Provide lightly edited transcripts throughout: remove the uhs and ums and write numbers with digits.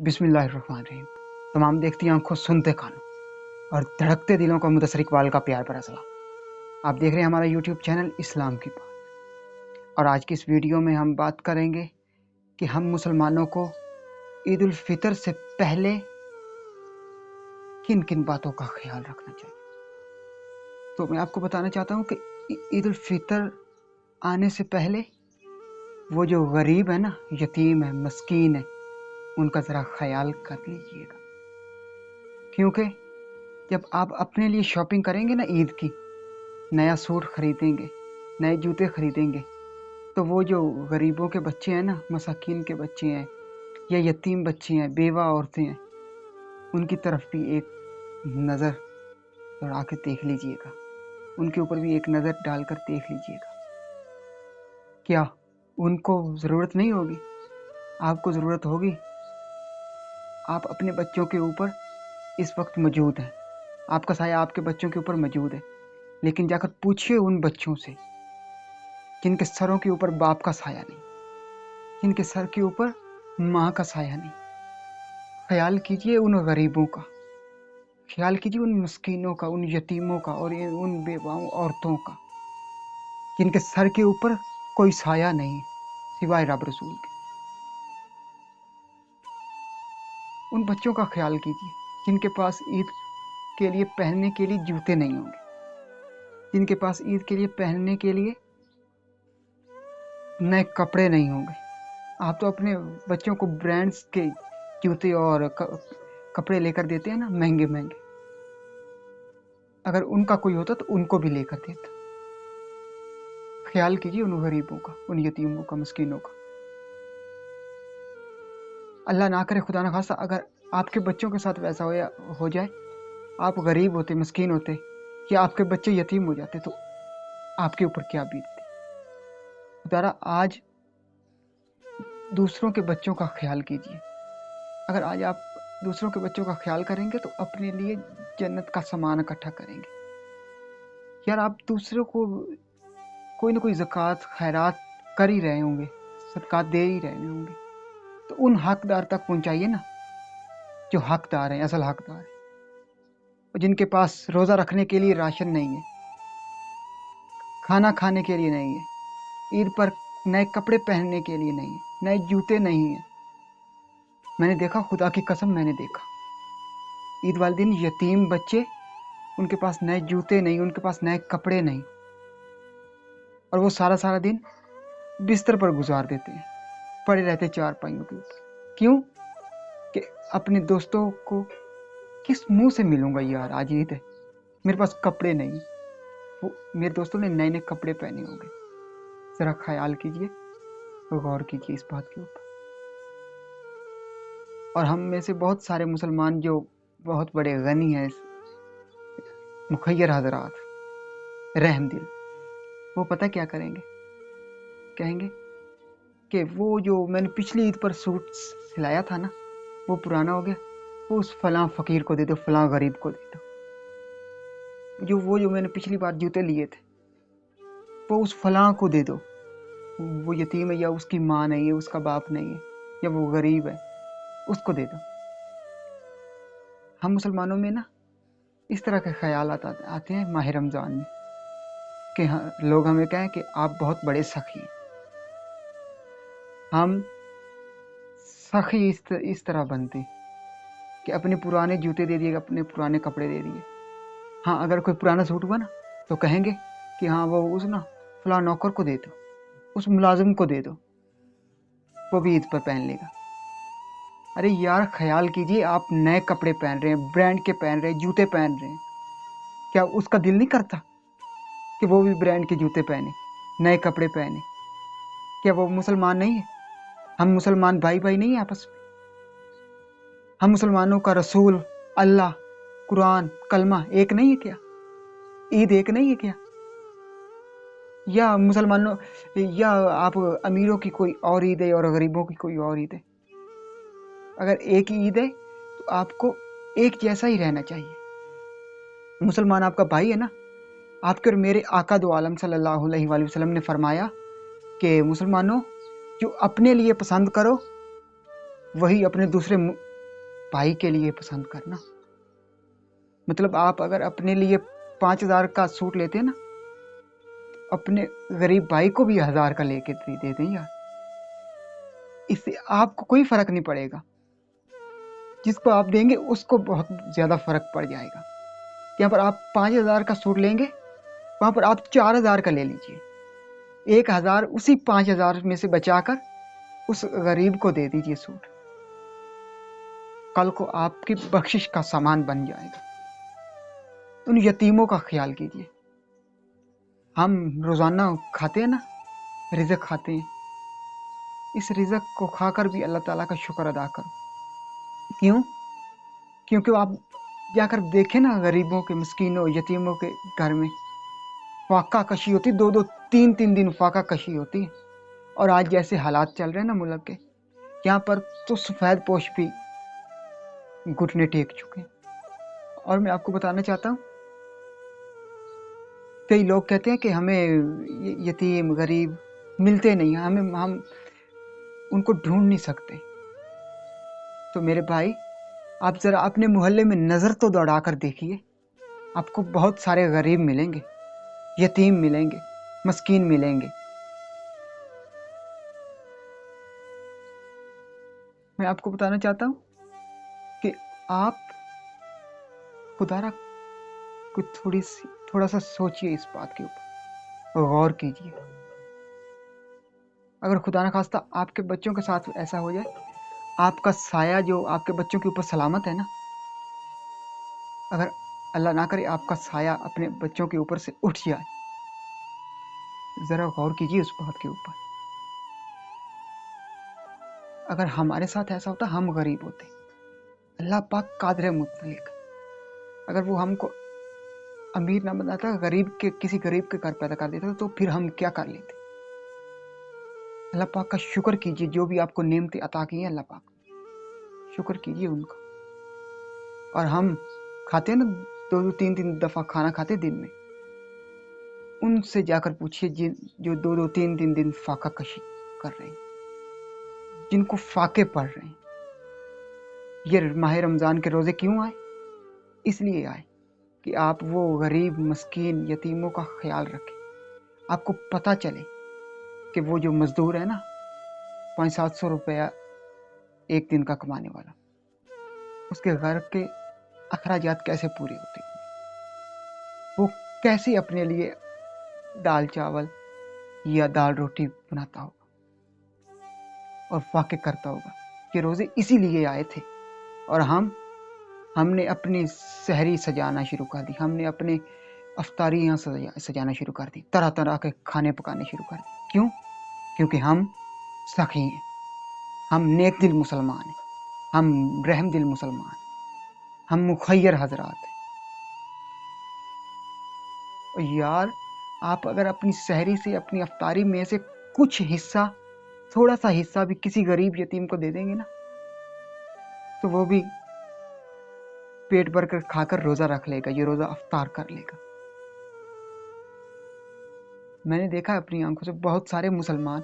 बिस्मिल्लाहिर्रहमानिर्रहीम। तमाम देखती आंखों, सुनते कानों और धड़कते दिलों को मुदस्सर इकबाल का प्यार भरा सलाम। आप देख रहे हैं हमारा यूट्यूब चैनल इस्लाम की बात। और आज की इस वीडियो में हम बात करेंगे कि हम मुसलमानों को ईद उल फितर से पहले किन किन बातों का ख्याल रखना चाहिए। तो मैं आपको बताना चाहता हूँ कि ईद उल फितर आने से पहले वो जो गरीब है ना, यतीम है, मस्कीन है, उनका ज़रा ख्याल कर लीजिएगा। क्योंकि जब आप अपने लिए शॉपिंग करेंगे ना, ईद की, नया सूट खरीदेंगे, नए जूते खरीदेंगे, तो वो जो गरीबों के बच्चे हैं ना, मसाकीन के बच्चे हैं या यतीम बच्चे हैं, बेवा औरतें हैं, उनकी तरफ भी एक नज़र दौड़ा के देख लीजिएगा। उनके ऊपर भी एक नज़र डालकर देख लीजिएगा। क्या उनको ज़रूरत नहीं होगी? आपको ज़रूरत होगी। आप अपने बच्चों के ऊपर इस वक्त मौजूद हैं, आपका साया आपके बच्चों के ऊपर मौजूद है, लेकिन जाकर पूछिए उन बच्चों से जिनके सरों के ऊपर बाप का साया नहीं, जिनके सर के ऊपर माँ का साया नहीं। ख्याल कीजिए उन गरीबों का, ख्याल कीजिए उन मस्कीनों का, उन यतीमों का और उन बेवाओं औरतों का जिनके सर के ऊपर कोई साया नहीं सिवाय रब रसूल के। उन बच्चों का ख्याल कीजिए जिनके पास ईद के लिए पहनने के लिए जूते नहीं होंगे, जिनके पास ईद के लिए पहनने के लिए नए कपड़े नहीं होंगे। आप तो अपने बच्चों को ब्रांड्स के जूते और कपड़े लेकर देते हैं ना, महंगे महंगे। अगर उनका कोई होता तो उनको भी लेकर देता। ख्याल कीजिए उन गरीबों का, उन यतीमों का, मस्कीनों का। अल्लाह ना करे, खुदा न खास्ता, अगर आपके बच्चों के साथ वैसा हो जाए, आप गरीब होते, मस्कीन होते, या आपके बच्चे यतीम हो जाते, तो आपके ऊपर क्या बीतती। खुदारा आज दूसरों के बच्चों का ख्याल कीजिए। अगर आज आप दूसरों के बच्चों का ख्याल करेंगे तो अपने लिए जन्नत का सामान इकट्ठा करेंगे। यार, आप दूसरों को कोई ना कोई ज़कात खैरात कर ही रहे होंगे, सदकात दे ही रहे होंगे, तो उन हकदार तक पहुंचाइए ना, जो हकदार हैं, असल हकदार हैं, और जिनके पास रोज़ा रखने के लिए राशन नहीं है, खाना खाने के लिए नहीं है, ईद पर नए कपड़े पहनने के लिए नहीं है, नए जूते नहीं हैं। मैंने देखा, खुदा की कसम, मैंने देखा ईद वाले दिन यतीम बच्चे, उनके पास नए जूते नहीं, उनके पास नए कपड़े नहीं, और वो सारा सारा दिन बिस्तर पर गुजार देते हैं, पड़े रहते चारपाइयों के ऊपर। क्यों? कि अपने दोस्तों को किस मुंह से मिलूंगा यार, आज ईद है, मेरे पास कपड़े नहीं। वो मेरे दोस्तों ने नए नए कपड़े पहने होंगे। ज़रा ख्याल कीजिए, गौर कीजिए इस बात के ऊपर। और हम में से बहुत सारे मुसलमान जो बहुत बड़े गनी हैं, मुखय्यर हजरात, रहमदिल, वो पता क्या करेंगे? कहेंगे कि वो जो मैंने पिछली ईद पर सूट सिलाया था ना, वो पुराना हो गया, वो उस फलां फ़कीर को दे दो, फलां गरीब को दे दो। वो जो मैंने पिछली बार जूते लिए थे, वो उस फलां को दे दो। वो यतीम है, या उसकी माँ नहीं है, उसका बाप नहीं है, या वो गरीब है, उसको दे दो। हम मुसलमानों में ना इस तरह के ख्याल आते हैं माह रमज़ान में, कि हाँ, लोग हमें कहें कि आप बहुत बड़े सखी हैं। हम सखी इस तरह बनते कि अपने पुराने जूते दे दिए, अपने पुराने कपड़े दे दिए। हाँ, अगर कोई पुराना सूट हुआ ना, तो कहेंगे कि हाँ, वो उस ना फलां नौकर को दे दो, उस मुलाजिम को दे दो, वो भी ईद पर पहन लेगा। अरे यार, ख्याल कीजिए, आप नए कपड़े पहन रहे हैं, ब्रांड के पहन रहे हैं, जूते पहन रहे हैं, क्या उसका दिल नहीं करता कि वो भी ब्रांड के जूते पहने, नए कपड़े पहने? क्या वो मुसलमान नहीं है? हम मुसलमान भाई भाई नहीं है आपस में? हम मुसलमानों का रसूल, अल्लाह, कुरान, कलमा एक नहीं है क्या? ईद एक नहीं है क्या? या मुसलमानों, या आप अमीरों की कोई और ईद है और गरीबों की कोई और ईद है? अगर एक ही ईद है तो आपको एक जैसा ही रहना चाहिए। मुसलमान आपका भाई है ना। आपके और मेरे आका दो आलम सल्लल्लाहु अलैहि वसल्लम ने फरमाया कि मुसलमानों, जो अपने लिए पसंद करो वही अपने दूसरे भाई के लिए पसंद करना। मतलब आप अगर अपने लिए 5,000 का सूट लेते हैं ना, अपने गरीब भाई को भी 1,000 का लेके दे दें यार, इससे आपको कोई फर्क नहीं पड़ेगा। जिसको आप देंगे उसको बहुत ज्यादा फर्क पड़ जाएगा। यहाँ पर आप 5,000 का सूट लेंगे, वहां पर आप 4,000 का ले लीजिए, 1,000 उसी 5,000 में से बचाकर उस गरीब को दे दीजिए सूट। कल को आपकी बख्शिश का सामान बन जाएगा। उन यतीमों का ख्याल कीजिए। हम रोजाना खाते हैं ना, रिज़्क खाते हैं, इस रिज़्क को खाकर भी अल्लाह ताला का शुक्र अदा करो। क्यों? क्योंकि आप जाकर देखें ना, गरीबों के, मिस्कीनों, यतीमों के घर में फाका कशी होती, 2-2 3-3 दिन फाका कशी होती है। और आज जैसे हालात चल रहे हैं ना मुल्क के, यहाँ पर तो सफ़ेद पोश भी घुटने टेक चुके हैं। और मैं आपको बताना चाहता हूँ, कई लोग कहते हैं कि हमें यतीम गरीब मिलते नहीं, हम उनको ढूंढ नहीं सकते। तो मेरे भाई, आप जरा अपने मोहल्ले में नजर तो दौड़ा कर देखिए, आपको बहुत सारे गरीब मिलेंगे, यतीम मिलेंगे, मस्कीन मिलेंगे। मैं आपको बताना चाहता हूँ कि आप खुदारा कुछ थोड़ा सा सोचिए, इस बात के ऊपर गौर कीजिए। अगर खुदा ना खास्ता आपके बच्चों के साथ ऐसा हो जाए, आपका साया जो आपके बच्चों के ऊपर सलामत है ना, अगर अल्लाह ना करे आपका साया अपने बच्चों के ऊपर से उठ जाए, जरा गौर कीजिए उस बात के ऊपर। अगर हमारे साथ ऐसा होता, हम गरीब होते, अल्लाह पाक कादिर मुतलिक, अगर वो हमको अमीर ना बनाता, गरीब के किसी गरीब के घर पैदा कर देता, तो फिर हम क्या कर लेते। अल्लाह पाक का शुक्र कीजिए, जो भी आपको नेमतें अता की हैं, अल्लाह पाक शुक्र कीजिए उनका। और हम खाते हैं ना, 2-2 3-3 दफा खाना खाते दिन में, उनसे जाकर पूछिए जो 2-2 3-3 दिन फाका कशी कर रहे हैं, जिनको फाके पड़ रहे हैं। ये माह रमजान के रोजे क्यों आए? इसलिए आए कि आप वो गरीब मस्कीन यतीमों का ख्याल रखें। आपको पता चले कि वो जो मजदूर है ना, 500-700 रुपया एक दिन का कमाने वाला, उसके घर के अखराजात कैसे पूरे होते हैं, वो कैसे अपने लिए दाल चावल या दाल रोटी बनाता होगा और फाके करता होगा। ये रोजे इसीलिए आए थे। और हमने अपनी सहरी सजाना शुरू कर दी, हमने अपने अफ्तारियाँ सजाना शुरू कर दी, तरह तरह के खाने पकाने शुरू कर दिए। क्यों? क्योंकि हम सखी हैं, हम नेक दिल मुसलमान हैं, हम रहम दिल मुसलमान हैं, हम मुखय्यर हजरात हैं। और यार, आप अगर अपनी सहरी से, अपनी अफ्तारी में से कुछ हिस्सा, थोड़ा सा हिस्सा भी किसी गरीब यतीम को दे देंगे ना, तो वो भी पेट भर कर खाकर रोजा रख लेगा, ये रोजा अफ्तार कर लेगा। मैंने देखा अपनी आंखों से, बहुत सारे मुसलमान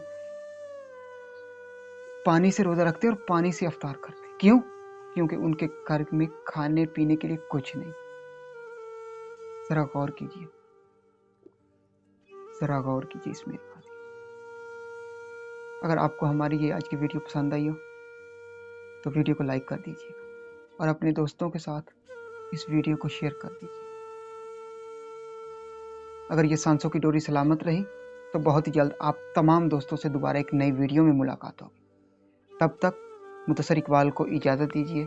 पानी से रोजा रखते और पानी से अफ्तार करते। क्यों? क्योंकि उनके घर में खाने पीने के लिए कुछ नहीं। जरा गौर कीजिए, जरा गौर कीजिए इसमें। अगर आपको हमारी ये आज की वीडियो पसंद आई हो तो वीडियो को लाइक कर दीजिएगा और अपने दोस्तों के साथ इस वीडियो को शेयर कर दीजिए। अगर ये सांसों की डोरी सलामत रही तो बहुत ही जल्द आप तमाम दोस्तों से दोबारा एक नई वीडियो में मुलाकात होगी। तब तक मुतसर इकबाल को इजाज़त दीजिए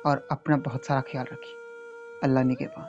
और अपना बहुत सारा ख्याल रखिए। अल्लाह निगहबान।